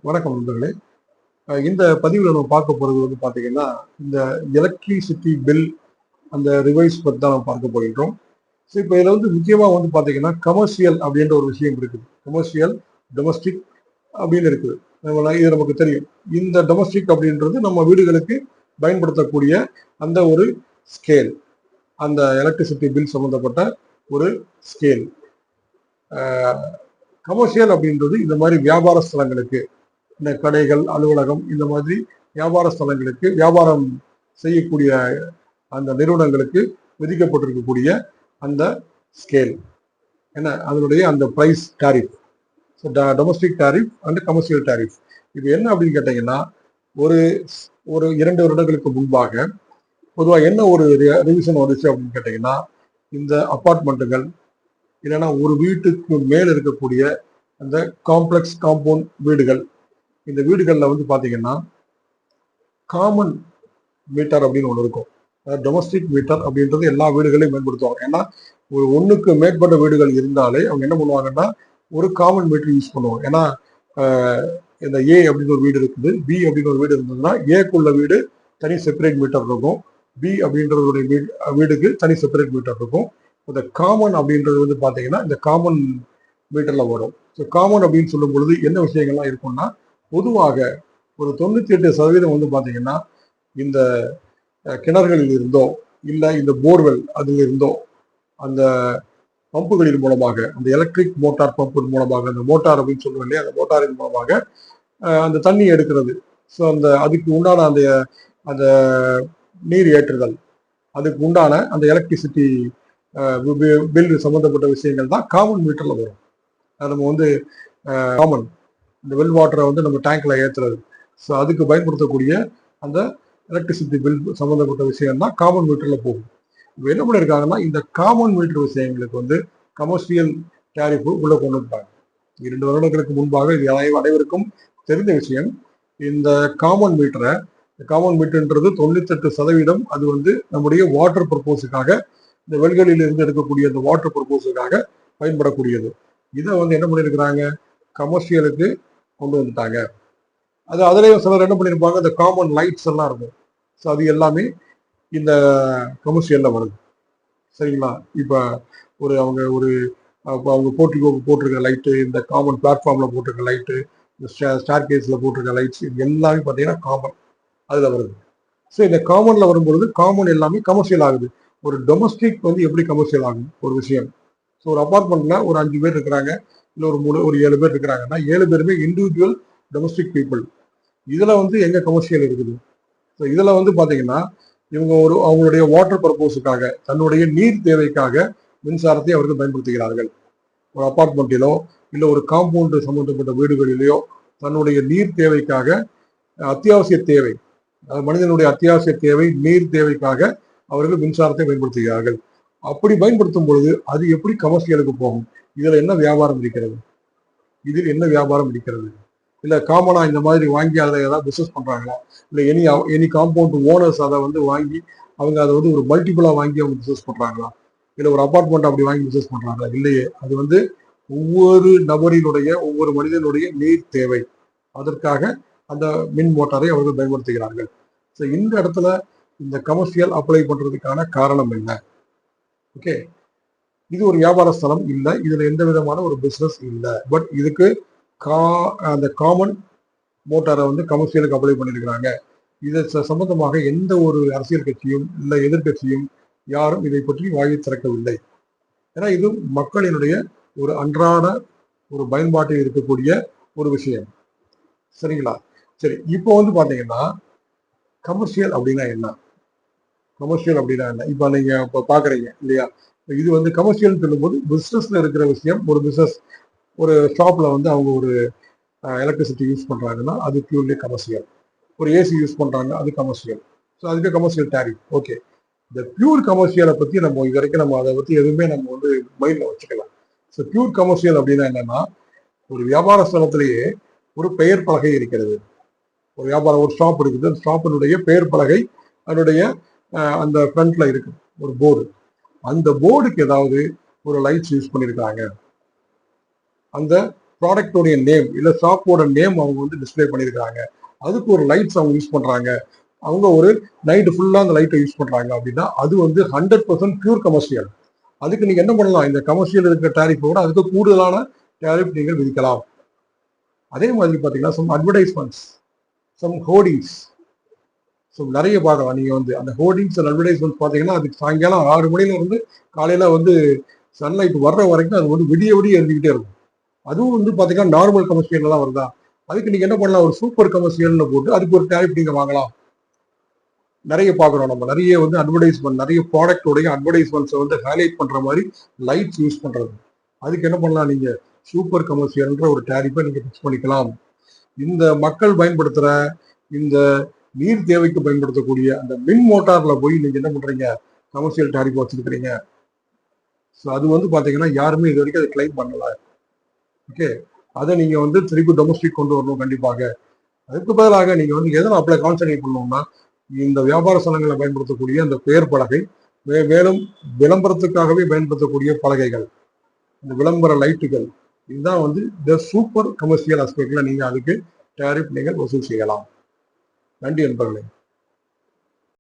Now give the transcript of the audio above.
வணக்கம் நண்பர்களே. இந்த பதிவில் நம்ம பார்க்க போறது வந்து பார்த்தீங்கன்னா, இந்த எலக்ட்ரிசிட்டி பில் அந்த ரிவைஸ் பத்தி தான் நம்ம பார்க்க போகின்றோம். ஸோ இப்போ இதில் வந்து முக்கியமாக வந்து பார்த்தீங்கன்னா, கமர்ஷியல் அப்படின்ற ஒரு விஷயம் இருக்குது. கமர்ஷியல், டொமஸ்டிக் அப்படின்னு இருக்குது. இது நமக்கு தெரியும். இந்த டொமஸ்டிக் அப்படின்றது நம்ம வீடுகளுக்கு பயன்படுத்தக்கூடிய அந்த ஒரு ஸ்கேல், அந்த எலக்ட்ரிசிட்டி பில் சம்மந்தப்பட்ட ஒரு ஸ்கேல். கமர்ஷியல் அப்படின்றது இந்த மாதிரி வியாபார ஸ்தலங்களுக்கு, இந்த கடைகள், அலுவலகம், இந்த மாதிரி வியாபார ஸ்தலங்களுக்கு, வியாபாரம் செய்யக்கூடிய அந்த நிறுவனங்களுக்கு விதிக்கப்பட்டிருக்கக்கூடிய அந்த ஸ்கேல் என்ன, அதனுடைய அந்த price tariff. So domestic tariff and commercial tariff. இது என்ன அப்படின்னு கேட்டீங்கன்னா, ஒரு ஒரு 2 வருடங்களுக்கு முன்பாக பொதுவாக என்ன ஒரு ரிவிஷன் வந்துச்சு அப்படின்னு கேட்டீங்கன்னா, இந்த அப்பார்ட்மெண்ட்டுகள் இல்லைன்னா ஒரு வீட்டுக்கு மேல் இருக்கக்கூடிய அந்த காம்ப்ளெக்ஸ் காம்பவுண்ட் வீடுகள், இந்த வீடுகளில் வந்து பார்த்தீங்கன்னா காமன் மீட்டர் அப்படின்னு ஒன்று இருக்கும். டொமஸ்டிக் மீட்டர் அப்படின்றது எல்லா வீடுகளையும் மேம்படுத்துவாங்க. ஏன்னா ஒரு ஒன்றுக்கு மேற்பட்ட வீடுகள் இருந்தாலே அவங்க என்ன பண்ணுவாங்கன்னா ஒரு காமன் மீட்டர் யூஸ் பண்ணுவாங்க. ஏன்னா இந்த ஏ அப்படின்னு ஒரு வீடு இருக்குது, பி அப்படின்னு ஒரு வீடு இருந்ததுன்னா ஏக்குள்ள வீடு தனி செப்பரேட் மீட்டர் இருக்கும், பி அப்படின்றதுடைய வீடுக்கு தனி செப்பரேட் மீட்டர் இருக்கும். இந்த காமன் அப்படின்றது வந்து பார்த்தீங்கன்னா இந்த காமன் மீட்டர்ல வரும். ஸோ காமன் அப்படின்னு சொல்லும் பொழுது என்ன விஷயங்கள்லாம் இருக்கும்னா, பொதுவாக ஒரு 98% வந்து பார்த்தீங்கன்னா இந்த கிணறுகளில் இருந்தோ இல்லை இந்த போர்வெல் அதில் இருந்தோ அந்த பம்புகளின் மூலமாக, அந்த எலக்ட்ரிக் மோட்டார் பம்பின் மூலமாக, அந்த மோட்டார் அப்படின்னு சொல்லுவோம் இல்லையா, அந்த மோட்டாரின் மூலமாக அந்த தண்ணி எடுக்கிறது. ஸோ அந்த அதுக்கு உண்டான அந்த அந்த நீர் ஏற்றுதல், அதுக்கு உண்டான அந்த எலக்ட்ரிசிட்டி பில் சம்பந்தப்பட்ட விஷயங்கள் தான் காமன் மீட்டர்ல வரும். நம்ம வந்து காமன் இந்த வெல் வாட்டரை வந்து நம்ம டேங்க்ல ஏற்றுறது, ஸோ அதுக்கு பயன்படுத்தக்கூடிய அந்த எலக்ட்ரிசிட்டி பில் சம்மந்தப்பட்ட விஷயம் தான் காமன் மீட்டர்ல போகும். இப்போ என்ன பண்ணியிருக்காங்கன்னா, இந்த காமன் மீட்டர் விஷயங்களுக்கு வந்து கமர்ஷியல் டேரிஃப் உள்ள கொண்டு வந்துட்டாங்க. 2 வருடங்களுக்கு முன்பாக இது அனைவருக்கும் தெரிந்த விஷயம். இந்த காமன் மீட்டரை, காமன் மீட்டர்ன்றது 98% அது வந்து நம்முடைய வாட்டர் பர்போஸுக்காக, இந்த வெல்களில் இருந்து எடுக்கக்கூடிய அந்த வாட்டர் பர்போஸுக்காக பயன்படக்கூடியது. இதை வந்து என்ன பண்ணியிருக்கிறாங்க, கமர்ஷியலுக்கு கொண்டு வந்துட்டாங்க. அது அதிலேயும் சிலர் என்ன பண்ணியிருப்பாங்க, இந்த காமன் லைட்ஸ் எல்லாம் இருக்கும். ஸோ அது எல்லாமே இந்த கமர்ஷியல்ல வருது. சரிங்களா? இப்போ அவங்க போட்டிருக்க லைட்டு, இந்த காமன் பிளாட்ஃபார்ம்ல போட்டிருக்க லைட்டு, இந்த ஸ்டார் கேஸ்ல போட்டிருக்க லைட்ஸ், இது எல்லாமே பார்த்தீங்கன்னா காமன் அதுல வருது. ஸோ இந்த காமன்ல வரும்பொழுது காமன் எல்லாமே கமர்ஷியல் ஆகுது. ஒரு டொமஸ்டிக் வந்து எப்படி கமர்ஷியல் ஆகும் ஒரு விஷயம். ஸோ ஒரு அபார்ட்மெண்ட்ல ஒரு 5 பேர் இருக்கிறாங்க, இல்லை ஒரு 7 பேர் இருக்கிறாங்கன்னா 7 பேருமே இண்டிவிஜுவல் டொமஸ்டிக் பீப்புள். இதுல வந்து எங்க கமர்ஷியல் இருக்குது. ஸோ இதுல வந்து பாத்தீங்கன்னா இவங்க அவங்களுடைய வாட்டர் பர்போஸுக்காக, தன்னுடைய நீர் தேவைக்காக மின்சாரத்தை அவர்கள் பயன்படுத்துகிறார்கள். ஒரு அபார்ட்மெண்ட்டிலோ இல்லை ஒரு காம்பவுண்ட் சம்பந்தப்பட்ட வீடுகளிலேயோ தன்னுடைய நீர் தேவைக்காக, அத்தியாவசிய தேவை, மனிதனுடைய அத்தியாவசிய தேவை நீர் தேவைக்காக அவர்கள் மின்சாரத்தை பயன்படுத்துகிறார்கள். அப்படி பயன்படுத்தும் பொழுது அது எப்படி கமர்ஷியலுக்கு போகும்? இதுல என்ன வியாபாரம் இருக்கிறது? இதில் என்ன வியாபாரம் இருக்கிறது? இல்லை காமனா இந்த மாதிரி வாங்கி அதை ஏதாவது பிசினஸ் பண்றாங்களா? இல்லை எனி காம்பவுண்ட் ஓனர்ஸ் அதை வந்து வாங்கி அவங்க அதை வந்து ஒரு மல்டிபிளா வாங்கி அவங்க பிசினஸ் பண்றாங்களா? இல்லை ஒரு அபார்ட்மெண்ட் அப்படி வாங்கி பிசினஸ் பண்றாங்களா? இல்லையே. அது வந்து ஒவ்வொரு நபரினுடைய, ஒவ்வொரு மனிதனுடைய நீர் தேவை, அதற்காக அந்த மின் மோட்டாரை அவர்கள் பயன்படுத்துகிறார்கள். ஸோ இந்த இடத்துல இந்த கமர்ஷியல் அப்ளை பண்றதுக்கான காரணம் என்ன? ஓகே, இது ஒரு வியாபார ஸ்தலம் இல்லை, இதுல எந்த விதமான ஒரு பிசினஸ் இல்லை. பட் இதுக்கு அந்த காமன் மோட்டாரை வந்து கமர்ஷியலுக்கு அப்ளை பண்ணியிருக்கிறாங்க. இதை சம்பந்தமாக எந்த ஒரு அரசியல் கட்சியும் இல்லை எதிர்கட்சியும் யாரும் இதை பற்றி வாயை திறக்கவில்லை. ஏன்னா இது மக்களினுடைய ஒரு அன்றாட ஒரு பயன்பாட்டில் இருக்கக்கூடிய ஒரு விஷயம். சரிங்களா? சரி, இப்போ வந்து பாத்தீங்கன்னா கமர்ஷியல் அப்படின்னா என்ன? கமர்ஷியல் அப்படின்னா என்ன? இப்போ நீங்க இப்போ பாக்குறீங்க இல்லையா, இது வந்து கமர்ஷியல் சொல்லும்போது பிசினஸ்ல இருக்கிற விஷயம். ஒரு பிசினஸ், ஒரு ஷாப்ல வந்து அவங்க ஒரு எலக்ட்ரிசிட்டி யூஸ் பண்றாங்கன்னா அது பியூர்லி கமர்ஷியல். ஒரு ஏசி யூஸ் பண்றாங்க, அது கமர்ஷியல். ஸோ அதுக்கு கமர்ஷியல் டாரிஃப். ஓகே, இந்த பியூர் கமர்ஷியலை பத்தி நம்ம இது வரைக்கும் நம்ம அதை பத்தி எதுவுமே நம்ம வந்து மைண்ட்ல வச்சுக்கலாம். ஸோ பியூர் கமர்ஷியல் அப்படின்னா என்னன்னா, ஒரு வியாபார ஸ்தலத்திலேயே ஒரு பெயர் பலகை இருக்கிறது. ஒரு வியாபாரம், ஒரு ஷாப் இருக்குது, அந்த ஷாப்பினுடைய பெயர் பலகை அதனுடைய அந்த ஃப்ரண்ட்ல இருக்கு ஒரு போர்டு. அந்த போர்டுக்கு ஏதாவது ஒரு லைட்ஸ் யூஸ் பண்ணியிருக்காங்க, அந்த ப்ராடக்டோடைய நேம் இல்ல ஷாப்போட நேம் அவங்க வந்து டிஸ்பிளே பண்ணியிருக்காங்க, அதுக்கு ஒரு லைட்ஸ் அவங்க யூஸ் பண்றாங்க, அவங்க ஒரு நைட்டு ஃபுல்லா அந்த லைட்டை யூஸ் பண்றாங்க அப்படின்னா அது வந்து 100% பியூர் கமர்ஷியல். அதுக்கு நீங்க என்ன பண்ணலாம், இந்த கமர்ஷியல் இருக்கிற டேரிஃபோட அதுக்கு கூடுதலான டேரிஃப் நீங்கள் விதிக்கலாம். அதே மாதிரி பாத்தீங்கன்னா some advertisements, some hoardings, so நிறைய பார்க்கலாம். நீங்க வந்து அந்த ஹோர்டிங்ஸ் அண்ட் அட்வர்டைஸ்மெண்ட் பாத்தீங்கன்னா அதுக்கு சாயங்காலம் 6 மணில இருந்து காலையில வந்து சன்லைட் வர்ற வரைக்கும் அது வந்து விடிய விடிய எழுதிக்கிட்டே இருக்கும். அதுவும் வந்து பாத்தீங்கன்னா நார்மல் கமர்ஷியல் தான் வருதா, அதுக்கு நீங்க என்ன பண்ணலாம், ஒரு சூப்பர் கமர்ஷியல்னு போட்டு அதுக்கு ஒரு டேரிஃப் நீங்க வாங்கலாம். நிறைய பார்க்குறோம் நம்ம, நிறைய வந்து அட்வர்டைஸ்மெண்ட், நிறைய ப்ராடக்டோடைய அட்வர்டைஸ்மெண்ட்ஸை வந்து ஹைலைட் பண்ற மாதிரி லைட்ஸ் யூஸ் பண்றது. அதுக்கு என்ன பண்ணலாம், நீங்க சூப்பர் கமர்ஷியல்ன்ற ஒரு டேரிஃபை நீங்க ஃபிக்ஸ் பண்ணிக்கலாம். இந்த மக்கள் பயன்படுத்துற இந்த நீர் தேவைக்கு பயன்படுத்தக்கூடிய அந்த மின் மோட்டார்ல போய் நீங்க என்ன பண்றீங்க, கமர்ஷியல் டேரிஃப் வச்சிருக்கிறீங்க. ஸோ அது வந்து பாத்தீங்கன்னா யாருமே இது வரைக்கும் அதை கிளைம் பண்ணல. ஓகே, அதை நீங்க வந்து திருப்பி டொமஸ்டிக் கொண்டு வரணும் கண்டிப்பாக. அதுக்கு பதிலாக நீங்க வந்து எதனை அப்ளை கான்சன்ட்ரேட் பண்ணணும்னா, இந்த வியாபார ஸ்தலங்களில் பயன்படுத்தக்கூடிய அந்த பெயர் பலகை, மேலும் விளம்பரத்துக்காகவே பயன்படுத்தக்கூடிய பலகைகள், இந்த விளம்பர லைட்டுகள், இதுதான் வந்து இந்த சூப்பர் கமர்ஷியல் ஆஸ்பெக்ட்ல நீங்க அதுக்கு டேரிஃப் நீங்கள் வசூல் செய்யலாம். நன்றி நண்பர்களே.